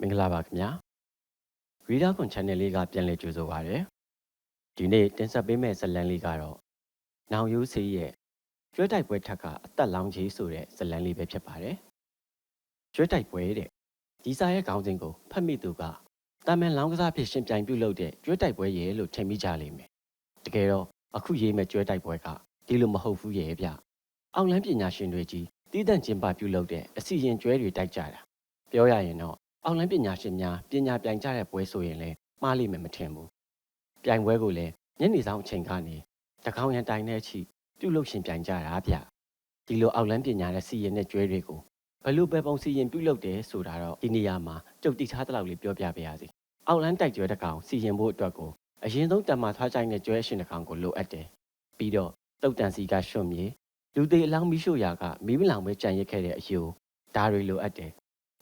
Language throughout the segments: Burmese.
မင်္ဂလာပါခင်ဗျာရီဒါကွန် channel လေးကပြန်လည်ကြိုဆိုပါရစေဒီနေ့တင်ဆက်ပေးမယ့်ဇာတ်လမ်းလေးကတော့နောင်ရိုးစေးရဲ့ကျွဲတိုက်ပွဲထက်ကအသက်လောင်းကြီးဆိုတဲ့ဇာတ်လမ်းလေးပဲဖြစ်ပါတယ်ကျွဲတိုက်ပွဲတဲ့ဒီစာရဲ့ခေါင်းစဉ်ကိုဖတ်မိသူကတာမန်လောင်းကစားဖြစ်ရှင်ပြိုင်ပြုလုပ်တဲ့ကျွဲတိုက်ပွဲရဲ့လို့ထင်မိကြလိမ့်မယ်တကယ်တော့အခုရေးမဲ့ကျွဲတိုက်ပွဲကဒီလိုမဟုတ်ဘူးရဲ့ဗျအောင်လန်းပညာရှင်တွေကြီးတည်တံ့ကျင်းပပြုလုပ်တဲ့အစီရင်ကျွဲတွေတိုက်ကြတာပြောရရင်တော့အောင်လန်းပညာရှင်များပညာပြိုင်ကြတဲ့ပွဲဆိုရင်လည်းမှားလိမ့်မယ်မထင်ဘူးပြိုင်ပွဲကိုလည်းညနေဆောင်အချိန်ကနေတကောင်းရန်တိုင်တဲ့အထိပြုလုပ်ရှင်ပြိုင်ကြတာဗျဒီလိုအောင်လန်းပညာနဲ့စီရင်တဲ့ကျွဲတွေကိုဘယ်လိုပဲပုံစီရင်ပြုလုပ်တယ်ဆိုတာတော့ဒီနေရာမှာကြုတ်တိထားတဲ့လောက်လေးပြောပြပေးရစီအောင်လန်းတိုက်ကျွဲတစ်ကောင်စီရင်ဖို့အတွက်ကိုအရင်ဆုံးတမ္မာထွားကြိုင်တဲ့ကျွဲအရှင်တစ်ကောင်ကိုလိုအပ်တယ်ပြီးတော့တုတ်တန်စီကရွှွံ့မြေလူသေးအလောင်းမီးရှို့ရာကမီးမလောင်ပဲကြံရစ်ခဲ့တဲ့အယိုးဒါတွေလိုအပ်တယ်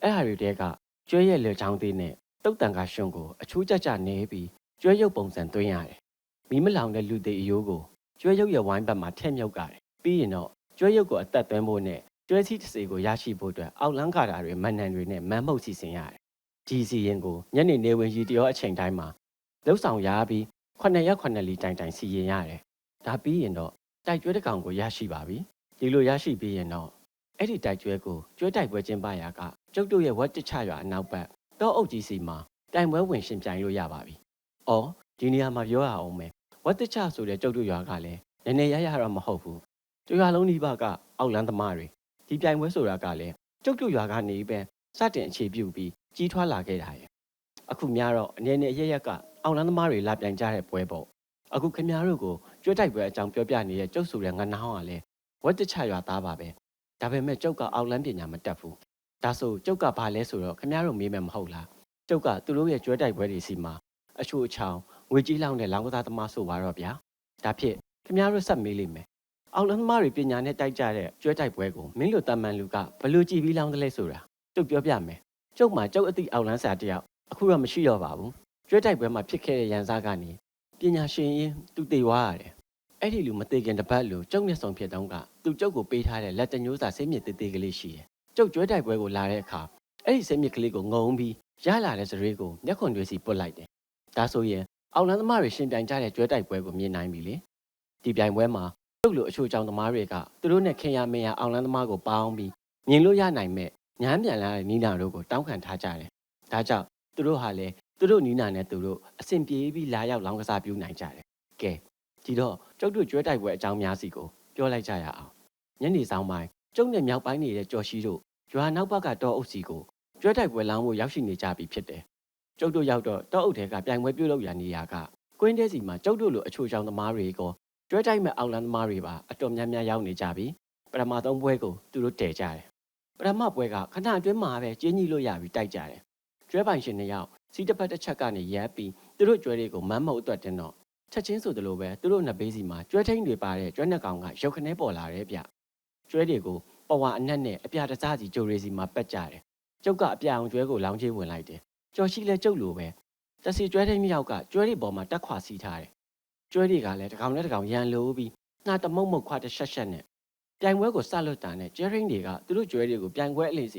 အဲ့ဟာတွေတဲကကျွဲရဲ့လေချောင်းသေးနဲ့တုတ်တန်ကရွှွံကိုအချိုးကျကျနေပြီးကျွဲရုပ်ပုံစံသွင်းရတယ်။မီးမလောင်တဲ့လူသေးအယိုးကိုကျွဲရုပ်ရဲ့ဝိုင်းဘက်မှာထည့်မြုပ်ကြတယ်။ပြီးရင်တော့ကျွဲရုပ်ကိုအသက်သွင်းဖို့နဲ့ကျွဲစီးတစ်စေကိုရရှိဖို့အတွက်အောက်လန်းကာတာတွေမန်နန်တွေနဲ့မန်းမှုတ်စီစဉ်ရတယ်။ဒီစီရင်ကိုညနေနေဝင်ရီတရောအချိန်တိုင်းမှာလှုပ်ဆောင်ရပြီး9ရက်9လီတိုင်တိုင်စီရင်ရတယ်။ဒါပြီးရင်တော့တိုက်ကျွဲတစ်ကောင်ကိုရရှိပါပြီ။ဒီလိုရရှိပြီးရင်တော့အဲ့ဒီတိုက်ကျွဲကိုကျွဲတိုက်ပွဲကျင်းပရာကကျုပ်တို့ရဲ့ဝက်တချရွာအနောက်ဘက်တောအုပ်ကြီးစီမှာတိုင်ပွဲဝင်ရှင်ပြိုင်လို့ရပါပြီ။အော်ဒီနေရာမှာပြောရအောင်မယ်။ဝက်တချဆိုတဲ့ကျုပ်တို့ရွာကလည်းနည်းနည်းရရတော့မဟုတ်ဘူး။ကျွာလုံးဒီဘကအောက်လန်းသမားတွေဒီပြိုင်ပွဲဆိုတာကလည်းကျုပ်တို့ရွာကနေပဲစတင်အခြေပြုပြီးကြီးထွားလာခဲ့တာရဲ့။အခုများတော့အနေနဲ့ရရက်ကအောက်လန်းသမားတွေလာပြိုင်ကြတဲ့ပွဲပေါ့။အခုခင်ဗျားတို့ကိုကျွဲတိုက်ပွဲအကြောင်းပြောပြနေတဲ့ကျုပ်ဆိုတဲ့ငနှောင်းကလည်းဝက်တချရွာသားပါပဲ။ဒါပေမဲ့ကျုပ်ကအောက်လန်းပညာမတတ်ဘူး။ဒါဆိုကျုပ်ကဘာလဲဆိုတော့ခင်ဗျားတို့မေးမယ်မဟုတ်လား။ကျုပ်ကသူတို့ရဲ့ကျွဲတိုက်ပွဲတွေစီမှာအချို့အချောင်ငွေကြီးလောင်းတဲ့လောင်းကစားသမားဆိုပါတော့ဗျာ။ဒါဖြစ်ခင်ဗျားတို့ဆက်မေးလိမ့်မယ်။အောက်လန်းသမားတွေပညာနဲ့တိုက်ကြတဲ့ကျွဲတိုက်ပွဲကိုမင်းတို့တမန်လူကဘလို့ကြည်ပြီးလောင်းတယ်လဲဆိုတာကျုပ်ပြောပြမယ်။ကျုပ်မှာကျုပ်အသည့်အောက်လန်းစာတယောက်အခုတော့မရှိတော့ပါဘူး။ကျွဲတိုက်ပွဲမှာဖြစ်ခဲ့တဲ့ရန်စားကနေပညာရှင်ရင်သူတေဝါရတယ်။အဲ့ဒီလူမသေးခင်တပတ်လူကျုပ်နဲ့ဆောင်ဖြစ်တော့ကသူကျုပ်ကိုပေးထားတဲ့လက်တညိုးစာစိတ်မြင့်တေးသေးကလေးရှိတယ်။ကျုပ်ကျွဲတိုက်ပွဲကိုလာတဲ့အခါအဲ့ဒီစိတ်မြင့်ကလေးကိုငုံပြီးရလာတဲ့စရေကိုမျက်ခွန်တွေစီပုတ်လိုက်တယ်။ဒါဆိုရင်အောက်လန်းသမားတွေရှင်ပြိုင်ကြတဲ့ကျွဲတိုက်ပွဲကိုမြင်နိုင်ပြီလေ။ဒီပြိုင်ပွဲမှာကျုပ်လိုအချို့ကြောင့်သမားတွေကသူတို့နဲ့ခင်ရမင်းရအောက်လန်းသမားကိုပေါင်းပြီးမြင်လို့ရနိုင်မဲ့ညမ်းပြန်လာတဲ့နီးနာတို့ကိုတောင်းခံထားကြတယ်။ဒါကြောင့်သူတို့ဟာလေသူတို့နီးနာနဲ့သူတို့အစဉ်ပြေးပြီးလာရောက်လောင်းကစားပြုနိုင်ကြတယ်။ကဲဒီတော့ကျုပ်တို့ကျွဲတိုက်ပွဲအကြောင်းများစီကိုပြောလိုက်ကြရအောင်။ညနေဆောင်ပိုင်းကျုပ်နဲ့မြောက်ပိုင်းနေတဲ့ကြော်ရှိတို့ရွာနောက်ဘက်ကတောအုပ်စီကိုကျွဲတိုက်ပွဲလောင်းဖို့ရောက်ရှိနေကြပြီဖြစ်တယ်။ကျုပ်တို့ရောက်တော့တောအုပ်ထဲကပြိုင်ပွဲပြုလုပ်ရနေရကကွင်းတဲစီမှာကျုပ်တို့လိုအချို့ကြောင့်သမားတွေကိုကျွဲတိုက်မဲ့အောက်လန်းသမားတွေပါအတော်များများရောက်နေကြပြီ။ပထမဆုံးပွဲကိုသူတို့တည်ကြတယ်။ပထမပွဲကခဏအတွင်းမှာပဲကျင်းကြီးလို့ရပြီးတိုက်ကြတယ်။ကျွဲပိုင်ရှင်2ယောက်စီးတစ်ဖက်တစ်ချက်ကနေရပ်ပြီးသူတို့ကျွဲတွေကိုမမ်းမုတ်အတွက်တင်တော့ချက်ချင်းဆိုသလိုပဲသူတို့နှစ်ဘေးစီမှာကျွဲထိန်တွေပါတဲ့ကျွဲနှစ်ကောင်ကရုပ်ခနဲပေါ်လာတယ်ဗျ။ကျွဲတွေကိုပဝါအနက်နဲ့အပြာတစားစီကြိုရီစီမှာပက်ကြတယ်။ကျုပ်ကအပြာအောင်ကျွဲကိုလောင်းချေးဝင်လိုက်တယ်။ကြော်ရှိလဲကျုပ်လိုပဲ။တစီကျွဲထိန်မြောက်ကကျွဲတွေပေါ်မှာတက်ခွာစီးထားတယ်။ကျွဲတွေကလည်းတစ်ကောင်နဲ့တစ်ကောင်ရန်လိုပြီးငှာတမုံမုတ်ခွာတစ်ရှက်ရှက်နဲ့ပြိုင်ပွဲကိုစလွတ်တာနဲ့ကျွဲထိန်တွေကသူတို့ကျွဲတွေကိုပြိုင်ပွဲအလေစ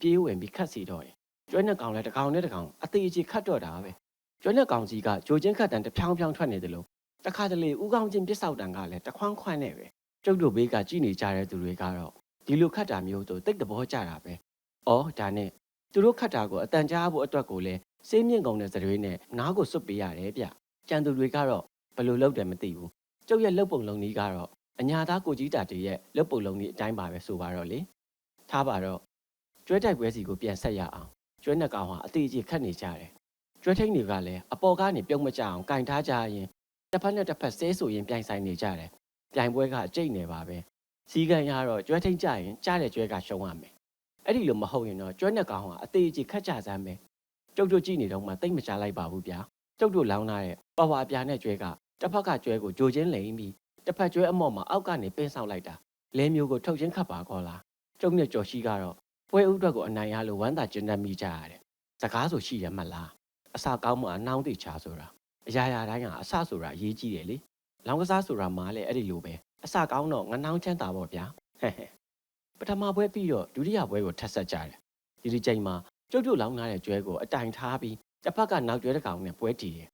ီပြေးဝင်ပြီးခတ်စီတော့တယ်။ကျွဲနှစ်ကောင်လည်းတစ်ကောင်နဲ့တစ်ကောင်အသေးအကြီးခတ်တော့တာပဲ။ကျွဲနှစ်ကောင်စီကဂျိုချင်းခတ်တန်တဖြောင်းဖြောင်းထွက်နေတယ်လို့တခါတလေဥကောင်းချင်းပစ်ဆောက်တန်ကလည်းတခွန်းခွန်းနဲ့ပဲကျုပ်တို့ဘေးကကြည်နေကြတဲ့သူတွေကတော့ဒီလိုခတ်တာမျိုးတို့တိတ်တဘောကြတာပဲ။အော်ဒါနဲ့သူတို့ခတ်တာကိုအတန်ကြားဖို့အတွက်ကိုလည်းစေးမြင့်ကုန်တဲ့စရွေးနဲ့နားကိုစွတ်ပေးရတယ်ဗျ။ကြံသူတွေကတော့ဘယ်လိုလုပ်တယ်မသိဘူး။ကျုပ်ရဲ့လှုပ်ပုံလုံးကြီးကတော့အညာသားကိုကြီးတာတည်းရဲ့လှုပ်ပုံလုံးကြီးအတိုင်းပါပဲဆိုပါတော့လေ။ထားပါတော့ကျွဲတိုက်ပွဲစီကိုပြန်ဆက်ရအောင်ကျွဲနှစ်ကောင်ဟာအသေးကြီးခတ်နေကြတယ်ကျွဲထိန်တွေကလည်းအပေါ်ကနေပြုံးမကြအောင်ကင်ထားကြရင်တစ်ဖက်နဲ့တစ်ဖက်ဆဲဆိုရင်ပြိုင်ဆိုင်နေကြတယ်ပြိုင်ပွဲကအကျိတ်နေပါပဲစီကန်ရတော့ကျွဲထိန်ကြရင်ကြားတဲ့ကျွဲကရှုံးရမယ်အဲ့ဒီလိုမဟုတ်ရင်တော့ကျွဲနှစ်ကောင်ဟာအသေးကြီးခတ်ကြစမ်းပဲကျုပ်တို့ကြည့်နေတော့မှတိတ်မချလိုက်ပါဘူးဗျာကျုပ်တို့လောင်းထားတဲ့ပဝါပြာနဲ့ကျွဲကတစ်ဖက်ကကျွဲကိုဂျိုချင်းလိန်ပြီးတစ်ဖက်ကျွဲအမော့မှာအောက်ကနေပင်းဆောက်လိုက်တာလဲမျိုးကိုထုတ်ချင်းခတ်ပါကောလားကျုပ်နဲ့ကြော်ရှိကတော့ပွဲဥအတွက်ကိုအနိုင်ရလို့ဝမ်းသာကျဉ်းတတ်မိကြရတယ်။စကားဆိုရှိရမလား။အစာကောင်းမှအနှောင်းသိချာဆိုတာအရာရာတိုင်းကအဆဆိုတာအရေးကြီးတယ်လေ။လောင်းကစားဆိုတာမှလည်းအဲ့ဒီလိုပဲ။အစာကောင်းတော့ငနှောင်းချမ်းသာပေါ့ဗျာ။ဟဲ့ဟဲ့ပထမပွဲပြီးတော့ဒုတိယပွဲကိုထပ်ဆက်ကြတယ်။ဒီချိန်မှာ ကျုပ်တို့လောင်းထားတဲ့ကျွဲကိုအတိုင်ထားပြီးတစ်ဖက်ကနောက်ကျွဲတစ်ကောင်နဲ့ပွဲတီတယ်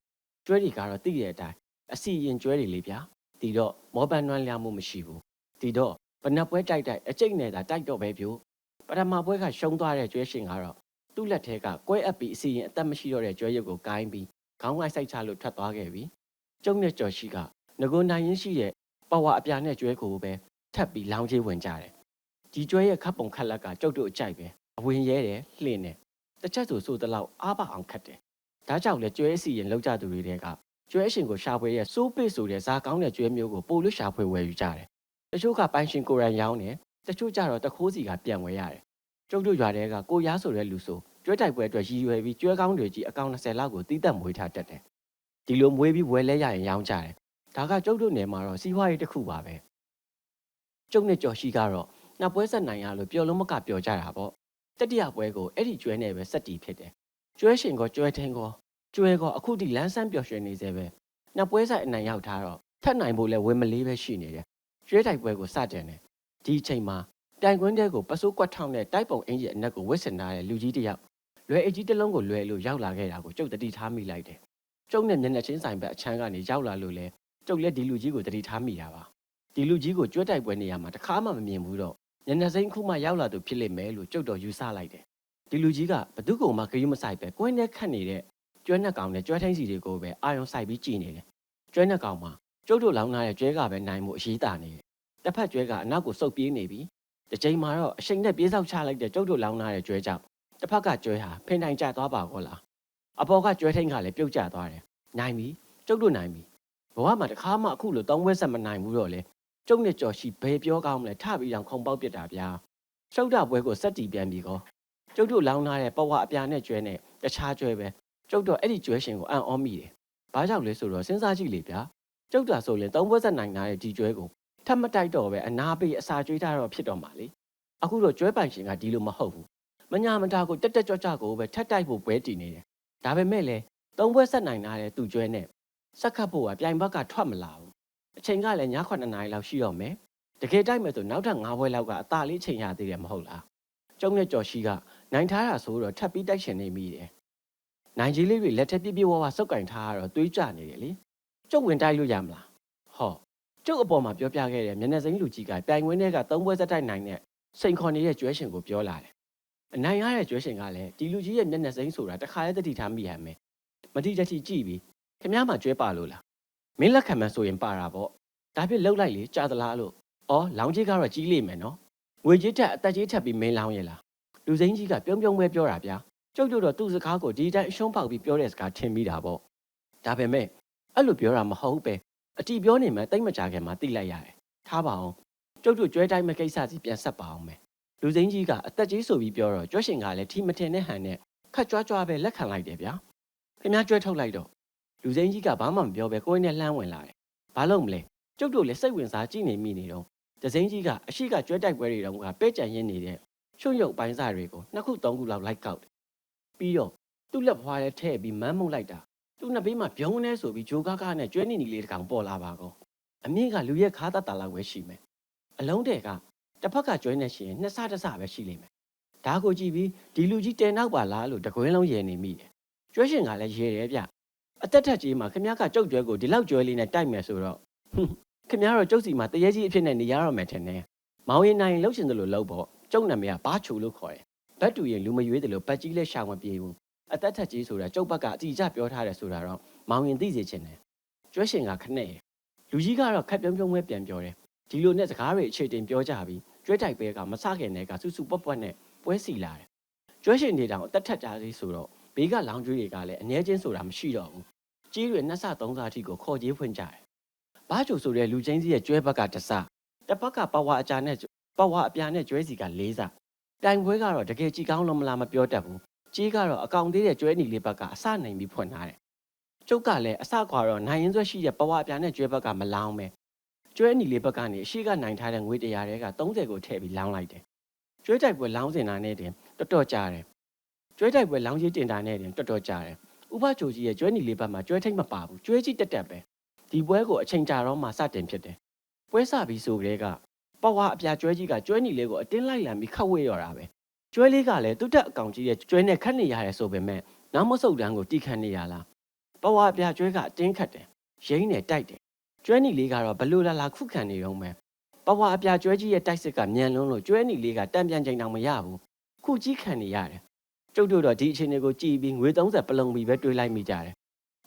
ကျွဲတွေကတော့တိတဲ့အတိုင်းအစီရင်ကျွဲတွေလေဗျာဒီတော့မောပန်းနွမ်းလျားမှုမရှိဘူးဒီတော့ဘနက်ပွဲတိုက်အကျိတ်နဲ့သာတိုက်တော့ပဲပြို့ပထမပွဲကရှုံးသွားတဲ့ကျွဲရှင်ကတော့သူ့လက်ထဲကကွဲအပ်ပြီးအစီရင်အသက်မရှိတော့တဲ့ကျွဲရုပ်ကိုကိုင်းပြီးခေါင်းကိုက်စိုက်ချလို့ထွက်သွားခဲ့ပြီကျုံနဲ့ကြော်ရှိကငကိုနိုင်ရင်းရှိတဲ့ပဝါအပြာနဲ့ကျွဲကိုပဲထပ်ပြီးလောင်းချေးဝင်ကြတယ်ဒီကျွဲရဲ့ခပ်ပုံခက်လက်ကကျုပ်တို့အကြိုက်ပဲအဝင်ရဲတယ်လှင့်တယ်တစ်ချက်ဆိုတလောက်အားပါအောင်ခတ်တယ်ဒါကြောင့်လေကျွဲအစီရင်လောက်ကြသူတွေတဲကကျွဲရှင်ကိုရှာဖွေရဲ့စိုးပစ်ဆိုတဲ့ဇာကောင်းတဲ့ကျွဲမျိုးကိုပို့လို့ရှာဖွေဝယ်ယူကြတယ်တချို့ကပိုင်ရှင်ကိုရန်ရောင်းတယ်တချို့ကြတော့တခိုးစီကပြန်ဝယ်ရတယ်ကျုပ်တို့ရွာတဲကကိုရားဆိုတဲ့လူဆိုကျွဲတိုက်ပွဲအတွက်ရည်ရွယ်ပြီးကျွဲကောင်းတွေကြီးအကောင်20လောက်ကိုတီးတက်မွေးထားတတ်တယ်ဒီလိုမွေးပြီးဝယ်လဲရရင်ရောင်းကြတယ်ဒါကကျုပ်တို့နယ်မှာတော့စီးပွားရေးတစ်ခုပါပဲကျုပ်နဲ့ကျော်ရှိကတော့နောက်ပွဲဆက်နိုင်ရလို့ပျော်လုံးမကပျော်ကြတာပေါ့တတိယပွဲကိုအဲ့ဒီကျွဲနဲ့ပဲစက်တီဖြစ်တယ်ကျွဲရှင်ကကျွဲထင်းကကျွဲကအခုထိလန်းဆန်းပျော်ရွှင်နေစေပဲနောက်ပွဲဆိုင်အနိုင်ရောက်ထားတော့ထပ်နိုင်ဖို့လဲဝင်းမလေးပဲရှိနေတယ်ကျွဲတိုက်ပွဲကိုစတင်တယ်ဒီအချိန်မှာတိုင်ကွင်းတဲကိုပစိုးကွက်ထောင်းတဲ့တိုက်ပုံအင်ဂျင်အနက်ကိုဝစ်စင်ထားတဲ့လူကြီးတစ်ယောက်လွယ်အကြီးတစ်လုံးကိုလွယ်လို့ရောက်လာခဲ့တာကိုကျုပ်တတိထားမိလိုက်တယ်ကျုပ်နဲ့မျက်နှာချင်းဆိုင်ဘက်အချမ်းကနေရောက်လာလို့လဲကျုပ်လည်းဒီလူကြီးကိုတတိထားမိတာပါဒီလူကြီးကိုကျွဲတိုက်ပွဲနေရာမှာတခါမှမမြင်ဘူးတော့ညနေစိမ့်ခုမှရောက်လာသူဖြစ်လိမ့်မယ်လို့ကျုပ်တော်ယူဆလိုက်တယ်ဒီလူကြီးကဘသူ့ကောင်မှခရီးမဆိုင်ပဲကွင်းထဲခတ်နေတဲ့ကျွဲနှက်ကောင်နဲ့ကျွဲထင်းစီတွေကိုပဲအာယုံဆိုင်ပြီးကြည်နေတယ်ကျွဲနှက်ကောင်မှာကျုပ်တို့လောင်းထားတဲ့ကျွဲကပဲနိုင်မှုအရေးတာနေတယ်တစ်ဖက်ကျွဲကအနောက်ကိုစုပ်ပြေးနေပြီတစ်ချိန်မှာတော့အချိန်နဲ့ပြေးဆောက်ချလိုက်တဲ့ကျုပ်တို့လောင်းထားတဲ့ကျွဲကြောင့်တစ်ဖက်ကကျွဲဟာဖင်တိုင်ကျသွားပါကောလားအပေါ်ကကျွဲထင်းကလည်းပြုတ်ကျသွားတယ်နိုင်ပြီကျုပ်တို့နိုင်ပြီဘဝမှာတခါမှအခုလိုသုံးဝဲဆက်မနိုင်ဘူးတော့လေကျုပ်နဲ့ကြော်ရှိဘယ်ပြောကောင်းမလဲထပြီးအောင်ခုံပေါက်ပစ်တာဗျာရှုပ်တာပွဲကိုစက်တီပြန်ပြီးကောကျုပ်တို့လောင်းထားတဲ့ပဝါအပြာနဲ့ကျွဲနဲ့တခြားကျွဲပဲကျုပ်တို့အဲ့ဒီကျွဲရှင်ကိုအံ့ဩမိတယ်ဘာကြောင့်လဲဆိုတော့စဉ်းစားကြည့်လေဗျာကျုပ်တာဆိုရင်သုံးပွဲဆက်နိုင်ထားတဲ့ဒီကျွဲကိုထပ်မတိုက်တော့ပဲအနာပေးအစာကျွေးထားတော့ဖြစ်တော့မှာလေအခုတော့ကျွဲပိုင်ရှင်ကဒီလိုမဟုတ်ဘူးမညာမတာကိုတက်တက်ကြွကြွကိုပဲထပ်တိုက်ဖို့ပွဲတည်နေတယ်ဒါပေမဲ့လေသုံးပွဲဆက်နိုင်ထားတဲ့သူကျွဲနဲ့စက်ခတ်ဖို့ကပြိုင်ဘက်ကထွက်မလာဘူးအချိန်ကလည်းည9နာရီလောက်ရှိတော့မယ်တကယ်တိုက်မယ်ဆိုနောက်ထပ်9ပွဲလောက်ကအသာလေးချိန်ရသေးတယ်မဟုတ်လားကျုံနဲ့ကြော်ရှိကနိုင်ထားတာဆိုတော့ထပ်ပြီးတိုက်ရှင်နေမိတယ်နိုင်ကြီးလေးတွေလက်ထက်ပြပြဝဝစုပ်ကင်ထားတော့တွေးကြနေတယ်လေကျုပ်ဝင်တိုက်လို့ရမလားဟောကျုပ်အပေါ်မှာပြောပြခဲ့တဲ့မျက်နှာစိမ်းလူကြီးကပြိုင်ခွင်းထဲက3ပွဲဆက်တိုက်နိုင်တဲ့စိန်ခေါ်နေတဲ့ကျွဲရှင်ကိုပြောလာတယ်အနိုင်ရတဲ့ကျွဲရှင်ကလည်းဒီလူကြီးရဲ့မျက်နှာစိမ်းဆိုတာတခါလဲတတိထားမိရမယ်မတိတတိကြည့်ပြီးခင်ဗျားမှကျွဲပါလို့လားမင်းလက်ခံမှဆိုရင်ပါတာပေါ့ဒါဖြစ်လှုပ်လိုက်လေကြာသလားလို့အော်လောင်းကြီးကတော့ကြီးလိမ့်မယ်နော်ငွေကြီးထက်အသက်ကြီးထက်ပြီးမင်းလောင်းရလားလူစိမ်းကြီးကပြုံးပြုံးပဲပြောတာဗျာကျုပ်တို့တော့သူ့စကားကိုဒီတိုင်းအရှုံးပေါက်ပြီးပြောတဲ့စကားထင်မိတာပေါ့ဒါပေမဲ့အဲ့လိုပြောတာမဟုတ်ပဲအတီပြောနေမှတိတ်မကြခင်မှာတိလိုက်ရတယ်ထားပါအောင်ကျုပ်တို့ကျွဲတိုင်းမကိစ္စစီပြန်ဆက်ပါအောင်မယ်လူစိမ်းကြီးကအသက်ကြီးဆိုပြီးပြောတော့ကျွဲရှင်ကလည်းထီမထင်တဲ့ဟန်နဲ့ခတ်ကြွားကြွားပဲလက်ခံလိုက်တယ်ဗျာခင်ဗျားကျွဲထုတ်လိုက်တော့လူစိမ်းကြီးကဘာမှမပြောပဲကိုယ်နဲ့လှမ်းဝင်လာတယ်ဘာလို့မလဲကျုပ်တို့လည်းစိတ်ဝင်စားကြည့်နေမိနေတော့ဒစိမ်းကြီးကအရှိကကျွဲတိုက်ပွဲတွေတုန်းကပဲ့ကြံရင်းနေတဲ့ချွတ်ရုပ်ပိုင်းစားတွေကို2ခု3ခုလောက်လိုက်ကောက်တယ်ပြီးတော့သူ့လက်ဖွားထဲထည့်ပြီးမန်းမုံလိုက်တာသူ့နှစ်ဘေးမှာပြုံးနေဆိုပြီးဂျိုကားကားနဲ့ကျွဲနီနီလေးတစ်ကောင်ပေါ်လာပါကောအမြင့်ကလူရဲ့ခါတတ်တာလောက်ပဲရှိမယ်အလုံးတဲ့ကတစ်ဖက်ကကျွဲနေရှင်နှစ်ဆတစ်ဆပဲရှိလိမ့်မယ်ဒါကိုကြည့်ပြီးဒီလူကြီးတဲနောက်ပါလားလို့တကွင်းလုံးရဲနေမိတယ်ကျွဲရှင်ကလည်းရဲတယ်ဗျအသက်ထက်ကြီးမှာခင်ဗျားကကြုတ်ကျွဲကိုဒီလောက်ကျွဲလေးနဲ့တိုက်မယ်ဆိုတော့ခင်ဗျားတော့ကျုပ်စီမှာတရေကြီးအဖြစ်နဲ့နေရတော့မယ်ထင်တယ်မောင်ရင်နိုင်လှုပ်ရှင်တယ်လို့လှုပ်ပေါ့ကျုပ်နာမည်ကဘာချူလို့ခေါ်တယ်ဘတ်တူရင်လူမရွေးတယ်လို့ဘတ်ကြီးလည်းရှောင်မပြေဘူးအသက်ထက်ကြီးဆိုတာကျုပ်ဘက်ကအတိအကျပြောထားတယ်ဆိုတာတော့မောင်ရင်သိစေချင်တယ်ကျွဲရှင်ကခနဲ့လူကြီးကတော့ခက်ပြုံးပြုံးပဲပြန်ပြောတယ်ဒီလိုနဲ့စကားတွေအခြေတင်ပြောကြပြီးကျွဲတိုက်ပဲကမဆခင်တဲ့ကဆူဆူပွက်ပွက်နဲ့ပွဲစီလာတယ်ကျွဲရှင်တွေတောင်အသက်ထက်ကြသေးဆိုတော့ဘေးကလောင်ကျွေးတွေကလည်းအငဲချင်းဆိုတာမရှိတော့ဘူးကြီးတွေ2ဆ3ဆအထိကိုခေါ်ကြေးဖွင့်ကြတယ်ဘာချိုဆိုတဲ့လူချင်းစီရဲ့ကျွဲဘက်က1ဆတစ်ဖက်ကပဝါအပြာနဲ့ကျွဲစီက4ဆတိုင်ပွဲကတော့တကယ်ကြည်ကောင်းလုံးမလားမပြောတတ်ဘူးကြီးကတော့အကောင်သေးတဲ့ကျွဲနီလေးဘက်ကအစနိုင်ပြီးဖွင့်ထားတယ်ကျုပ်ကလည်းအစကွာတော့နိုင်ရင်ဆွဲရှိတဲ့ပဝါအပြာနဲ့ကျွဲဘက်ကမလောင်းပဲကျွဲနီလေးဘက်ကနေအရှိကနိုင်ထားတဲ့ငွေ100တဲက30ကိုထည့်ပြီးလောင်းလိုက်တယ်ကျွဲတိုက်ပွဲလောင်းစင်တာနဲ့တင်တော်တော်ကြားတယ်ကျွဲတိုက်ပွဲလောင်းကြီးတင်တာနဲ့တင်တော်တော်ကြားတယ်ဥပချိုကြီးရဲ့ကျွဲနီလေးဘက်မှာကျွဲထိတ်မပါဘူးကျွဲကြီးတက်တက်ပဲဒီပွဲကိုအချိန်ကြာတော့မှစတင်ဖြစ်တယ်ပွဲစပြီးဆိုကြတဲ့ကပဝါအပြာကျွဲကြီးကကျွဲနီလေးကိုအတင်းလိုက်လံပြီးခတ်ဝေ့ရတာပဲ ကျွဲလေးကလည်းသူ့တက်အကောင်ကြီးရဲ့ကျွဲနဲ့ခတ်နေရတယ်ဆိုပေမဲ့နောက်မဆုတ်တန်းကိုတီးခတ်နေရလားပဝါပြကျွဲကအတင်းခတ်တယ်ရင်းနဲ့တိုက်တယ်ကျွဲနီလေးကတော့ဘလို့လာခုခံနေတော့မယ်ပဝါအပြကျွဲကြီးရဲ့တိုက်စစ်ကမြန်လွန်းလို့ကျွဲနီလေးကတံပြန်ချိန်တောင်မရဘူးခုကြီးခံနေရတယ်ကျုပ်တို့တော့ဒီအခြေအနေကိုကြည်ပြီးငွေ30ပလုံပြီးပဲတွေးလိုက်မိကြတယ်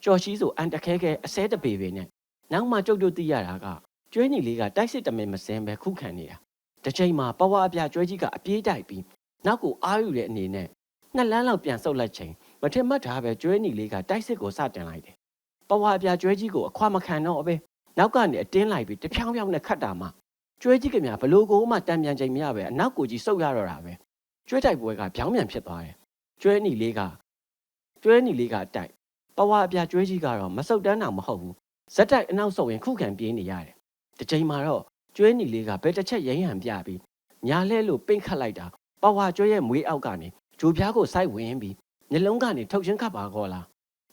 ကြော်ရှိဆိုအန်တခဲခဲအစဲတပေပေနဲ့နောက်မှကျုပ်တို့သိရတာကကျွဲနီလေးကတိုက်စစ်တမင်မစင်းပဲခုခံနေတာတစ်ချိန်မှာပဝါအပြကျွဲကြီးကအပြေးတိုက်ပြီးနောက်ကိုအားယူတဲ့အနေနဲ့2 လမ်းလောက်ပြန်ဆုတ်လိုက်ချိန်မထင်မှတ်ထားပဲကျွဲနီလေးကတိုက်စစ်ကိုစတင်လိုက်တယ်ပဝါအပြကျွဲကြီးကိုအခွာမခံတော့ပဲနောက်ကနေအတင်းလိုက်ပြီးတဖြောင်းဖြောင်းနဲ့ခတ်တာမှကျွဲကြီးကမြဘလို့ကိုမှတံပြန်ချိန်မရပဲအနောက်ကိုကြီးဆုတ်ရတော့တာပဲကျွဲတိုက်ပွဲကပြောင်းပြန်ဖြစ်သွားတယ်ကျွဲနီလေးကတိုက်ပဝါအပြကျွဲကြီးကတော့မဆုတ်တန်းတော့မဟုတ်ဘူးဇက်တိုက်အနောက်ဆုတ်ရင်ခုခံပြေးနေရတယ်တစ်ချိန်မှာတော့ကျွဲနီလေးကဘယ်တစ်ချက်ရင်းဟန်ပြပြီးညာလဲလို့ပိတ်ခတ်လိုက်တာပဝါကျွဲရဲ့မွေးအောက်ကနေဂျိုပြားကိုစိုက်ဝင်ပြီးနှလုံးကနေထုတ်ချင်းခတ်ပါကောလာ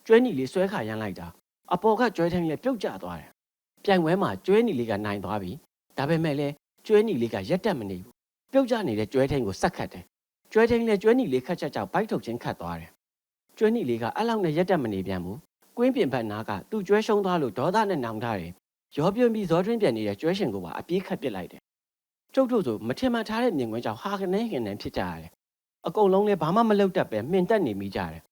းကျွဲနီလေးဆွဲခါရမ်းလိုက်တာအပေါ်ကကျွဲထင်းလေးပြုတ်ကျသွားတယ်ပြိုင်ပွဲမှာကျွဲနီလေးကနိုင်သွားပြီဒါပေမဲ့လည်းကျွဲနီလေးကရက်တက်မနေဘူးပြုတ်ကျနေတဲ့ကျွဲထင်းကိုဆက်ခတ်တယ်ကျွဲထင်းလည်းကျွဲနီလေးခတ်ချက်ကြောင့်ပိုက်ထုတ်ချင်းခတ်သွားတယ်ကျွဲနီလေးကအလောက်နဲ့ရက်တက်မနေပြန်ဘူးကွင်းပြင်ဘက်နားကသူ့ကျွဲရှုံးသွားလို့ဒေါသနဲ့နောင်ထားတယ်ရောပြင်းပြီးဇောတွင်းပြန်နေတဲ့ကျွဲရှင်ကိုပါအပြေးခတ်ပစ်လိုက်တယ်ကျုပ်တို့ဆိုမထင်မှန်ထားတဲ့မြင်ကွင်းကြောင့်ဟာကနေဟင်နေဖြစ်ကြရတယ်အကုန်လုံးလည်းဘာမှမလုပ်တတ်ပဲမှင်တက်နေမိကြတယ်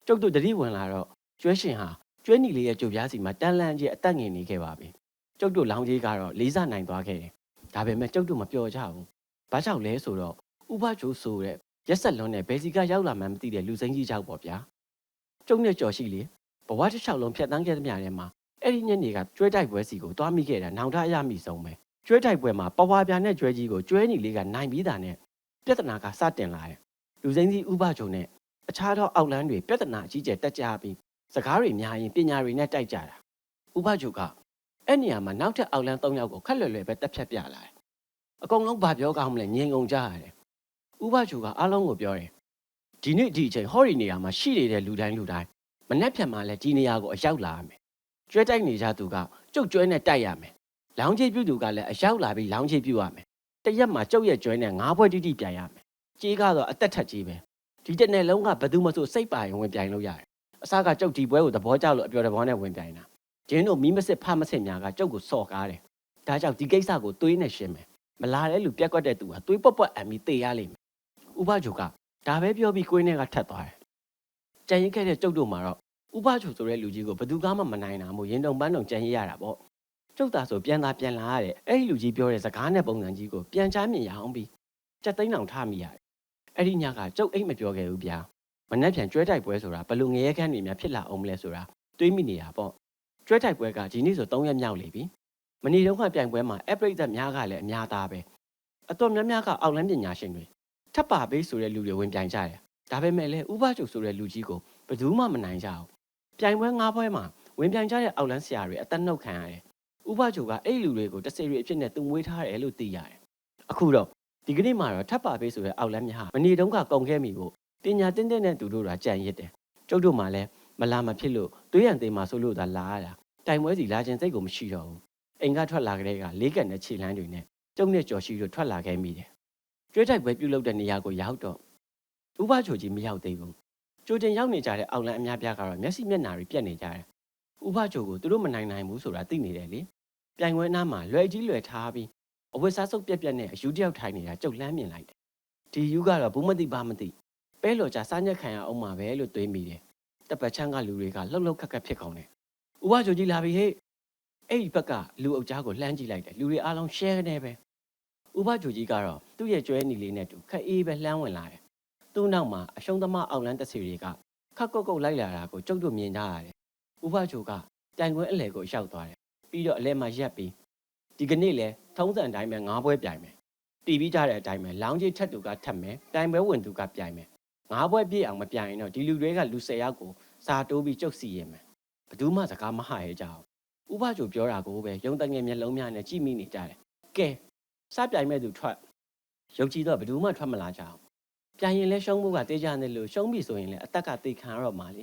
ကျုပ်တို့တတိဝင်လာတော့ကျွဲရှင်ဟာကျွဲနီလေးရဲ့ကြိုပြားစီမှာတန်လန့်ကြီးအသက်ငင်နေခဲ့ပါပြီကျုပ်တို့လောင်းကြီးကတော့လေးစားနိုင်သွားခဲ့တယ်ဒါပေမဲ့ကျုပ်တို့မပျော်ကြဘူးဘာကြောင့်လဲဆိုတော့ဥပချိုးဆိုတဲ့ရက်ဆက်လွန်းတဲ့ဘယ်စီကရောက်လာမှမသိတဲ့လူစိမ်းကြီးကြောက်ပေါ့ဗျာကျုပ်နဲ့ကြော်ရှိလေဘဝတစ်လျှောက်လုံးဖြတ်တန်းခဲ့သမျှထဲမှာအဲ့ဒီညနေကကျွဲတိုက်ပွဲစီကိုတွားမိခဲ့တာနောင်တရမိဆုံးပဲကျွဲတိုက်ပွဲမှာပဝါပြာနဲ့ကျွဲကြီးကိုကျွဲနီလေးကနိုင်ပြီးတာနဲ့ပြဿနာကစတင်လာတယ်လူစိမ်းကြီးဥပချိုးနဲ့အခြားသောအောက်လန်းတွေပြဿနာအကြီးကျယ်တက်ကြပြီးစကားတွေများရင်ပညာတွေနဲ့တိုက်ကြတာဥပချိုးကအဲ့နေရာမှာနောက်ထပ်အောက်လန်း3ယောက်ကိုခက်လွယ်လွယ်ပဲတက်ဖြတ်ပြလာတယ်အကုန်လုံးဘာပြောကောင်းမလဲငြိမ်အောင်ကြရတယ်ဥပချိုးကအားလုံးကိုပြောတယ်ဒီနေ့ဒီအချိန်ဟော်ရီနေရာမှာရှိနေတဲ့လူတိုင်းမနှက်ဖြတ်မှလည်းဒီနေရာကိုအရောက်လာရမယ်ကျွဲတိုက်နေကြသူကကျုပ်ကျွဲနဲ့တိုက်ရမယ်လောင်းချေပြုသူကလည်းအရောက်လာပြီးလောင်းချေပြုရမယ်တရက်မှာကျုပ်ရဲ့ကျွဲနဲ့9ဘွဲတိတိပြန်ရမယ်ကြေးကတော့အသက်ထက်ကြီးပဲဒီတစ်နယ်လုံးကဘယ်သူမှစိတ်ပါရင်ဝင်ပြိုင်လို့ရတယ်အစကကျုပ်ဒီပွဲကိုသဘောကျလို့အပျော်တဘောနဲ့ဝင်ပြိုင်တာဂျင်းတို့မီးမစစ်ဖမစစ်များကကျုပ်ကိုစော်ကားတယ်ဒါကြောင့်ဒီကိစ္စကိုသွေးနဲ့ရှင်းမယ်မလာတဲ့လူပြက်ကွက်တဲ့သူကသွေးပွက်ပွက်အံပြီးတေးရလိမ့်မယ်ဥပချိုကဒါပဲပြောပြီးကိုင်းနဲ့ကထက်သွားတယ်ကြံရင်ခဲ့တဲ့ကျုပ်တို့မှာတော့ဥပချိုဆိုတဲ့လူကြီးကိုဘယ်သူကမှမနိုင်တာမို့ရင်တုံပန်းတုံကြံရရတာပေါ့ကျုပ်သာဆိုပြန်လာရတယ်အဲ့ဒီလူကြီးပြောတဲ့စကားနဲ့ပုံစံကြီးကိုပြန်ချမြင်ရအောင်ပြီးစက်သိန်းအောင်ထားမိရတယ်အဲ့ဒီညကကျုပ်အိတ်မပြောခဲ့ဘူးဗျာမနှက်ပြန်ကျွဲတိုက်ပွဲဆိုတာဘလို့ငရဲခန်းတွေများဖြစ်လာအောင်မလဲဆိုတာတွေးမိနေတာပေါ့ကျွဲတိုက်ပွဲကဒီနေ့ဆို3ရက်မြောက်လေပြီမနေ့တုန်းကပြိုင်ပွဲမှာအပရိသတ်များကလည်းအများသားပဲအတော်များများကအောက်လန်းပညာရှင်တွေထပ်ပါပေးဆိုတဲ့လူတွေဝင်ပြိုင်ကြတယ်ဒါပေမဲ့လည်းဥပချိုဆိုတဲ့လူကြီးကိုဘယ်သူမှမနိုင်ကြဘူးပြိုင်ပွဲ9ပွဲမှာဝင်ပြိုင်ကြတဲ့အောက်လန်းဆရာတွေအသက်နှုတ်ခံရတယ်ဥပချိုကအဲ့လူတွေကိုတစေရီအဖြစ်နဲ့သူမွေးထားတယ်လို့သိရတယ်အခုတော့ဒီကနေ့မှာတော့ထပ်ပါပေးဆိုတဲ့အောက်လန်းများဟာမနေ့တုန်းကကုန်ခဲ့မိဖို့ပညာတင်းတဲ့နဲ့သူတို့ကကြံရစ်တယ်ကျုပ်တို့မှလည်းမလာမဖြစ်လို့သွေးရန်သေးမှဆိုလို့သာလာရတာတိုင်ပွဲစီလာခြင်းစိတ်ကိုမရှိတော့ဘူးအိမ်ကထွက်လာကြတဲ့ကလေးကန်တဲ့ခြေလမ်းတွေနဲ့ကျုပ်နဲ့ကြော်ရှိတို့ထွက်လာခဲ့မိတယ်ကျွေးတိုက်ပွဲပြုလုပ်တဲ့နေရာကိုရောက်တော့ဥပချိုကြီးမရောက်သေးဘူးကြိုတင်ရောက်နေကြတဲ့အောက်လန်းအများပြားကတော့မျက်စိမျက်နှာတွေပြက်နေကြတယ်ဥပချိုကိုသူတို့မနိုင်နိုင်ဘူးဆိုတာသိနေတယ်လေပြိုင်ပွဲနားမှာလွယ်ကြီးလွယ်ထားပြီးအဝတ်စားစုပ်ပြက်ပြက်နဲ့အယူတယောက်ထိုင်နေတာကျုပ်လမ်းမြင်လိုက်တယ်ဒီယူကတော့ဘူးမသိပါမသိပဲလော်ကြစားညက်ခံရအောင်မှာပဲလို့တွေးမိတယ်တပတ်ချမ်းကလူတွေကလှုပ်လှုပ်ခက်ခက်ဖြစ်ကုန်တယ်ဥပချိုကြီးလာပြီဟဲ့အဲ့ဒီဘက်ကလူအုပ်ကြားကိုလှမ်းကြည့်လိုက်တယ်လူတွေအားလုံး share နေပဲဥပချိုကြီးကတော့သူ့ရဲ့ကျွဲနီလေးနဲ့တူခက်အေးပဲလှမ်းဝင်လာတယ်သူ့နောက်မှာအရှုံးသမားအောက်လန်းတစီတွေကခက်ကုတ်ကုတ်လိုက်လာတာကိုကျုပ်တို့မြင်ကြရတယ်ဥပချိုကတိုင်ခွင်းအလဲကိုရောက်သွားတယ်ပြီးတော့အလဲမှာရက်ပြီးဒီကနေ့လဲထုံးစံအတိုင်းပဲ9ပွဲပြိုင်မယ်တီးပြီးကြတဲ့အတိုင်းပဲလောင်းကြီးထက်သူကထက်မယ်တိုင်ပွဲဝင်သူကပြိုင်မယ်9ပွဲပြည့်အောင်မပြိုင်ရင်တော့ဒီလူတွေကလူ10ယောက်ကိုစာတိုးပြီးကျုပ်စီရင်မယ်ဘယ်သူမှစကားမဟရဲကြဘူးဥပချိုပြောတာကိုပဲရုံတငယ်မျက်လုံးများနဲ့ကြည့်မိနေကြတယ်ကဲစပြိုင်မဲ့သူထွက်ရုပ်ကြည့်တော့ဘယ်သူမှထွက်မလာကြဘူးပြိုင်ရင်လဲရှုံးဖို့ကတေးကြနေလို့ရှုံးပြီဆိုရင်လည်းအသက်ကတေခံရတော့မှလေ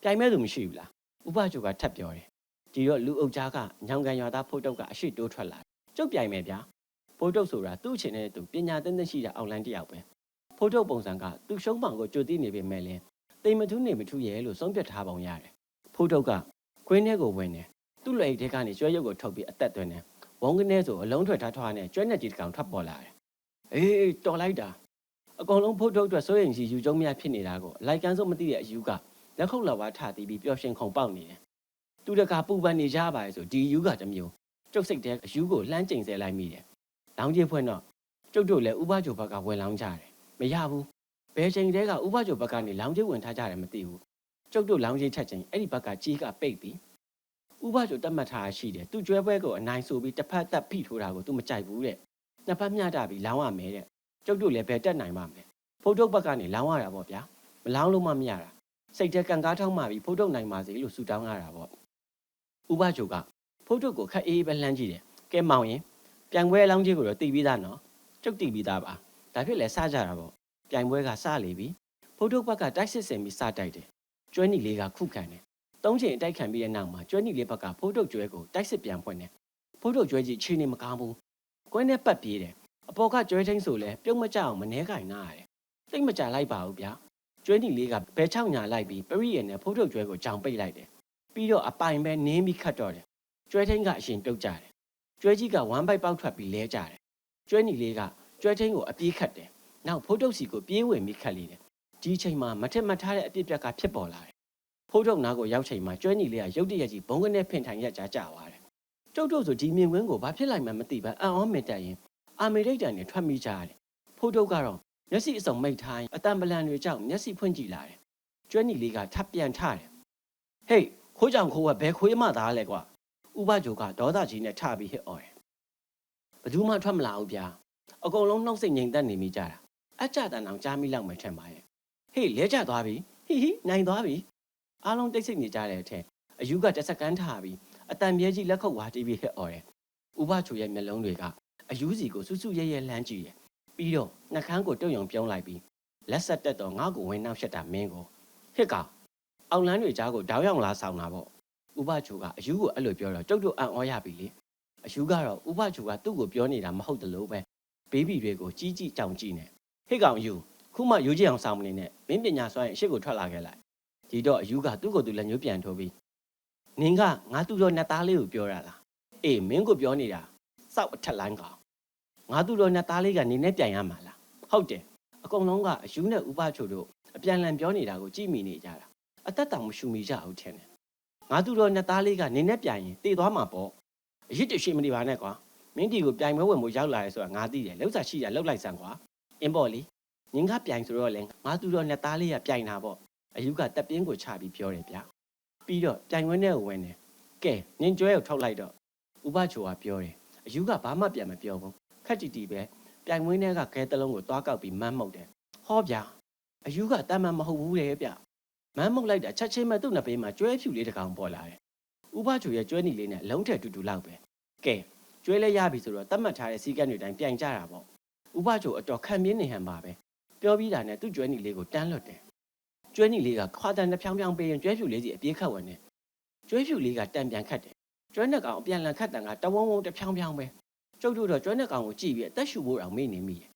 ပြိုင်မဲ့သူမရှိဘူးလားဥပချိုကထပ်ပြောတယ်ဒီတော့လူအုပ်ကြားကညောင်ကန်ရွာသားဖို့တုတ်ကအရှိတိုးထွက်လာကျုပ်ပြိုင်မယ်ဗျာဖို့တုတ်ဆိုတာသူ့အချင်းနဲ့သူပညာသင်သိရှိတဲ့အောက်လန်းတယောက်ပဲ ဖိုးထုတ်ပုံစံကသူ့ရှုံးပောင်ကိုကြိုသိနေပေမဲ့လည်းတိမ်မထူးနေမထူးရဲ့လို့ဆုံးဖြတ်ထားပုံရတယ်ဖိုးထုတ်ကကွင်းထဲကိုဝင်တယ်သူ့လက်အိတ်ထဲကနေကျွဲရုပ်ကိုထုတ်ပြီးအသက်သွင်းတယ်ဝုန်းကနေဆိုအလုံးထွက်ထားထွားနဲ့ကျွဲနဲ့ကြီးတစ်ကောင်ထွက်ပေါ်လာတယ်အေးတော်လိုက်တာအကောင်လုံးဖိုးထုတ်အတွက်စိုးရိမ်စီယူကျုံများဖြစ်နေတာကိုလိုက်ကန်းစုံမသိတဲ့အယူကလက်ခုပ်လက်ဝါးထတီးပြီးပျော်ရွှင်ခုန်ပေါက်နေတယ်သူတကာပူပန်နေကြပါရဲ့ဆိုဒီယူကတစ်မျိုးကျုပ်စိတ်ထဲအယူကိုလှမ်းကျိန်ဆဲလိုက်မိတယ်လောင်းကြီးဖွင့်တော့ကျုပ်တို့လည်းဥပချိုဘက်ကဝင်လောင်းကြတယ်မရဘူးဘယ်ချိန်တည်းကဥပချိုဘက်ကနေလောင်းကြီးဝင်ထားကြတယ်မသိဘူးကျုပ်တို့လောင်းကြီးထက်ချင်းအဲ့ဒီဘက်ကကြီးကပိတ်ပြီးဥပချိုတက်မှတ်ထားရှိတယ်သူကျွဲပွဲကိုအနိုင်ဆိုပြီးတစ်ဖက်သက်ဖိထိုးတာကိုသူမကြိုက်ဘူးတဲ့နှစ်ဖက်မျှတာပြီးလောင်းရမယ်တဲ့ကျုပ်တို့လည်းဘယ်တက်နိုင်ပါမလဲဖိုးထုတ်ဘက်ကနေလောင်းရတာပေါ့ဗျာမလောင်းလို့မှမရတာစိတ်ထဲကန်ကားထောင်းမှပြီးဖိုးထုတ်နိုင်ပါစေလို့ဆူတောင်းရတာပေါ့ဥပချိုကဖိုးထုတ်ကိုခက်အေးပဲလှမ်းကြည့်တယ်ကဲမောင်ရင်ပြိုင်ပွဲလောင်းကြီးကိုတော့တီးပြီးသားနော်ကျုပ်တီးပြီးသားပါဒါဖြစ်လဲစကြတာပေါ့ပြိုင်ပွဲကစလေပြီဖိုးထုတ်ဘက်ကတိုက်စစ်စင်ပြီးစတိုက်တယ်ကျွဲနီလေးကခုခံတယ်သုံးချိန်တိုက်ခံပြီးတဲ့နောက်မှာကျွဲနီလေးဘက်ကဖိုးထုတ်ကျွဲကိုတိုက်စစ်ပြန်ဖွင့်တယ်ဖိုးထုတ်ကျွဲကြီးချင်းနေမကောင်းဘူးကွင်းနဲ့ပတ်ပြေးတယ်အပေါ်ကကျွဲချင်းဆိုလဲပြုံးမကြအောင်မနှဲကင်နာရတယ်တိတ်မကြလိုက်ပါဘူးဗျာကျွဲနီလေးကဘဲချောင်းညာလိုက်ပြီးပရိယေနဲ့ဖိုးထုတ်ကျွဲကိုကြောင်ပိတ်လိုက်တယ်ပြီးတော့အပိုင်ပဲနင်းပြီးခတ်တော့တယ်ကျွဲချင်းကအရှင်ပြုတ်ကြတယ်ကျွဲကြီးကဝမ်းပိုက်ပေါက်ထွက်ပြီးလဲကြတယ်ကျွဲနီလေးကကျွဲချင်းကိုအပြေးခတ်တယ်နောက်ဖိုးထုတ်စီကိုပြေးဝင်ပြီးခတ်လေတယ်ဒီချိန်မှာမထက်မထားတဲ့အပြစ်ပြက်ကဖြစ်ပေါ်လာတယ်ဖိုးထုတ်နားကိုရောက်ချိန်မှာကျွဲနီလေးကရုတ်တရက်ကြီးဘုံကနေဖင်ထိုင်ရက်ကြသွားတယ်ကျုပ်တို့ဆိုဒီမြင်ကွင်းကိုဘာဖြစ်လိုက်မှမသိဘဲအံ့ဩမင်တက်ရင်အာမေရိတ်တန်နဲ့ထွက်မိကြရတယ်ဖိုးထုတ်ကတော့မျက်စိအစုံမိတ်ထိုင်းအတန်ပလန်တွေကြောင့်မျက်စိဖွင့်ကြည့်လာတယ်ကျွဲနီလေးကထပ်ပြန်ထတယ်ဟေးခိုးကြောင်ခိုးကဘယ်ခွေးမှသားလဲကွာဥပဂျိုကဒေါသကြီးနဲ့ထပြီးဟစ်အော်တယ်ဘယ်သူမှထွက်မလာဘူးဗျာအကုန်လုံးနှုတ်ဆက်ငြိမ်သက်နေမိကြတာအကြတန်အောင်ကြားမိလောက်မှထင်ပါရဲ့ဟေးလဲကျသွားပြီဟီနိုင်သွားပြီအားလုံးတိတ်ဆိတ်နေကြတဲ့အထက်အယူကတစ်စက္ကန့်ထားပြီးအတန်မြဲကြီးလက်ခုပ်ဝါတီးပြီးဟစ်အော်တယ်ဥပချိုရဲ့မျက်လုံးတွေကအယူစီကိုစွစွရဲရဲလှမ်းကြည့်တယ်ပြီးတော့နှကန်းကိုတုံယုံပြုံးလိုက်ပြီးလက်ဆက်တက်တော့ငါ့ကိုဝင်နောက်ရှက်တာမင်းကိုဟစ်ကအောက်လန်းတွေကြားကိုတောက်ရောက်လာဆောင်တာပေါ့ဥပချိုကအယူကိုအဲ့လိုပြောတော့ကျုပ်တို့အံ့ဩရပြီလေအယူကတော့ဥပချိုကသူ့ကိုပြောနေတာမဟုတ်တလို့ပဲဘေးဘီတွေကိုကြီးကြီးကြောင်ကြည့်နေဟစ်ကောင်ယူခုမှယူကြည့်အောင်ဆောင်မနေနဲ့မင်းပညာစွမ်းရင်ရှစ်ကိုထွက်လာခဲ့လိုက်ဒီတော့အယူကသူ့ကိုသူလက်ညှိုးပြန်ထိုးပြီးနင်ကငါသူ့တော်နှစ်သားလေးကိုပြောရလားအေးမင်းကိုပြောနေတာစောက်အထက်လိုင်းကောင်ငါသူ့တော်နှစ်သားလေးကနေနဲ့ပြန်ရမှာလားဟုတ်တယ်အကုန်လုံးကအယူနဲ့ဥပချိုတို့အပြန်လန်ပြောနေတာကိုကြည့်မိနေကြတာအသက်တောင်မရှူမိကြဘူးထင်တယ်ငါသူ့တော်နှစ်သားလေးကနေနဲ့ပြန်ရင်တည်သွားမှာပေါ့အရစ်တရှိမနေပါနဲ့ကွာမင်းဒီကိုပြိုင်ပွဲဝင်ဖို့ရောက်လာရဲဆိုတာငါသိတယ်လှုပ်စားရှိတာလှုပ်လိုက်စမ်းကွာအင်းပေါ့လေငင်ကပြိုင်ဆိုတော့လေငါသူ့တော်နှစ်သားလေးကပြိုင်တာပေါ့အယူကတက်ပြင်းကိုချပြီးပြောတယ်ဗျပြီးတော့ပြိုင်ခွင်းထဲကိုဝင်တယ်ကဲနင်ကျွဲကိုထုတ်လိုက်တော့ဥပချိုကပြောတယ်အယူကဘာမှပြန်မပြောဘူးခက်တီတီပဲပြိုင်ခွင်းထဲကခဲတလုံးကိုတွားကောက်ပြီးမန်းမှုတ်တယ်ဟောဗျာအယူကတမ်းမှမဟုတ်ဘူးလေဗျမန်းမှုတ်လိုက်တာချက်ချင်းမဲ့သူ့နှစ်ဘေးမှာကျွဲဖြူလေးတစ်ကောင်ပေါ်လာတယ်ဥပချိုရဲ့ကျွဲနီလေးနဲ့အလုံးထက်တူတူလောက်ပဲကဲကျွဲလဲရပြီဆိုတော့တတ်မှတ်ထားတဲ့စီကံတွေတိုင်းပြိုင်ကြတာပေါ့ဥပချိုအတော်ခံပြင်းနေဟန်ပါပဲပြောပြီးတာနဲ့သူ့ကျွဲနီလေးကိုတန်းလွတ်တယ်ကျွဲနီလေးကခွာတန်တစ်ဖြောင်းဖြောင်းပေးရင်ကျွဲဖြူလေးစီအပြေးခတ်ဝင်တယ်ကျွဲဖြူလေးကတန်ပြန်ခတ်တယ်ကျွဲနှစ်ကောင်အပြန်လန်ခတ်တန်ကတဝုံဝုံတစ်ဖြောင်းဖြောင်းပဲကျုပ်တို့တော့ကျွဲနှစ်ကောင်ကိုကြည့်ပြီးအသက်ရှူဖို့အောင်မေ့နေမိတယ်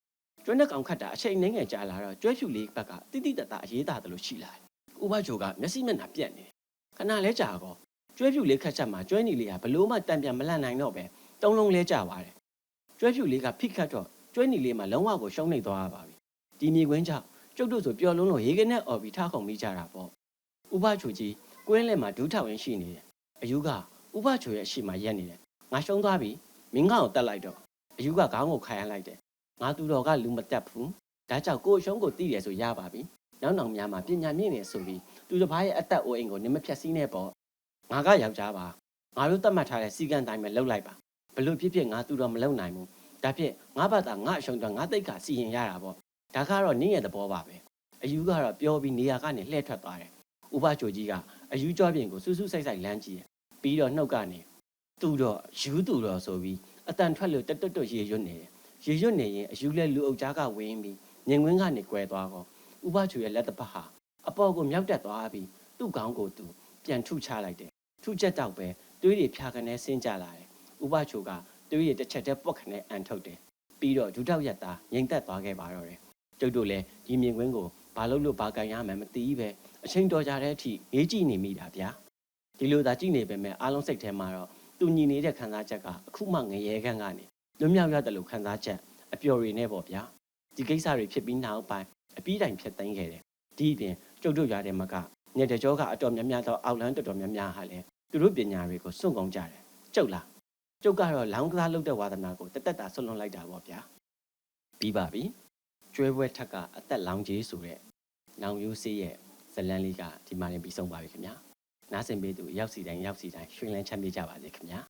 ကျွဲနှစ်ကောင်ခတ်တာအချိန်နှင်းငယ်ကြာလာတော့ကျွဲဖြူလေးဘက်ကတိတိတတ်တာအရေးသားတယ်လို့ရှိလာတယ်ဥပချိုကမျက်စိမျက်နှာပြက်နေတယ်ခဏလဲကြာကောကျွဲဖြူလေးခတ်ချက်မှာကျွဲနီလေးကဘလို့မှတန်ပြန်မလန့်နိုင်တော့ပဲတုံးလုံးလဲကြာသွားတယ်ကျွဲဖြူလေးကဖိခတ်တော့ကျွဲနီလေးမှာလုံးဝကိုရှုံးနေသွားရပါပြီဒီမြေခွင်းကြောင့်ကျုပ်တို့ဆိုပျော်လုံးလို့ရေကနေအော်ပြီးထားခုံမိကြတာပေါ့ဥပချိုကြီးကွင်းလဲမှာဒူးထောက်ရင်းရှိနေတယ်အယူကဥပချိုရဲ့အရှိမရက်နေတယ်ငါရှုံးသွားပြီမင်းကောင်ကိုတက်လိုက်တော့အယူကခေါင်းကိုခိုင်ရလိုက်တယ်ငါသူတော်ကလူမတက်ဘူးဒါကြောင့်ကိုအရှုံးကိုသိတယ်ဆိုရပါပြီနောက်များမှာပညာမြင့်နေဆိုပြီးသူတစ်ပါးရဲ့အသက်အိုးအိမ်ကိုနင်မဖြတ်စည်းနဲ့ပေါ့ငါကယောက်ျားပါငါတို့တတ်မှတ်ထားတဲ့စီကံတိုင်းပဲလှုပ်လိုက်ပါဘလို့ဖြစ်ဖြစ်ငါသူတော်မလုံနိုင်ဘူးဒါဖြစ်ငါဘာသာငါအရှုံးတော့ငါတိတ်ခါစီရင်ရတာပေါ့ဒါကတော့နင်းရဲ့သဘောပါပဲအယူကတော့ပြောပြီးနေရာကနေလှည့်ထွက်သွားတယ်ဥပချိုကြီးကအယူကြောပြင်ကိုစူးစူးဆိုင်ဆိုင်လမ်းကြည့်တယ်ပြီးတော့နှုတ်ကနေသူတော့ယူသူတော့ဆိုပြီးအတန်ထွက်လို့တက်တွတ်ရေရွတ်နေတယ်ရေရွတ်နေရင်အယူလဲလူအုပ်ကြားကဝင်းပြီးငင်ဝင်းကနေကွဲသွားကောဥပချိုရဲ့လက်တစ်ဖက်ဟာအပေါ်ကိုမြောက်တက်သွားပြီးသူ့ခေါင်းကိုသူပြန်ထုချလိုက်တယ်ထုချက်တော့ပဲသွေးတွေဖြာခနဲဆင်းကြလာတယ်ဥပချိုကသွေးတွေတစ်ချက်တည်းပွက်ခနဲအန်ထုတ်တယ်ပြီးတော့ဒူးထောက်ရက်သားငိမ်သက်သွားခဲ့ပါတော့တယ် ကျုပ်တို့လည်းဒီမြင်ကွင်းကိုဘာလို့ဘာကန်ရမှန်းမသိပဲအချိန်တော်ကြတဲ့အထိငေးကြည့်နေမိတာဗျာဒီလိုသာကြည့်နေပေမဲ့အားလုံးစိတ်ထဲမှာတော့သူညီနေတဲ့ခံစားချက်ကအခုမှငရဲခန့်ကနေလွတ်မြောက်ရတယ်လို့ခံစားချက်အပျော်တွေနဲ့ပေါ့ဗျာဒီကိစ္စတွေဖြစ်ပြီးနောက်ပိုင်းအပြီးတိုင်ဖြစ်သိမ်းခဲ့တယ်ဒီအပြင်ကျုပ်တို့ရွာတဲ့မကနေတကြောကအတော်များများတော့အောက်လန်းတော်များများဟာလည်းသူတို့ပညာတွေကိုစွန့်ကုန်ကြတယ်ကျုပ်လားကျုပ်ကတော့လောင်းကစားလုပ်တဲ့ဝါသနာကိုတက်တက်တာဆွလွန်လိုက်တာပေါ့ဗျာပြီးပါပြီကျွဲပွဲထက်ကအသက်လောင်ကြီးဆိုတဲ့နောင်ယူစေးရဲ့ဇလန်းလေးကဒီမှာနေပြီးဆုံးပါပြီခင်ဗျာနားဆင်ပေးသူရောက်စီတိုင်းရွှင်လန်းချမ်းမြေ့ကြပါစေခင်ဗျာ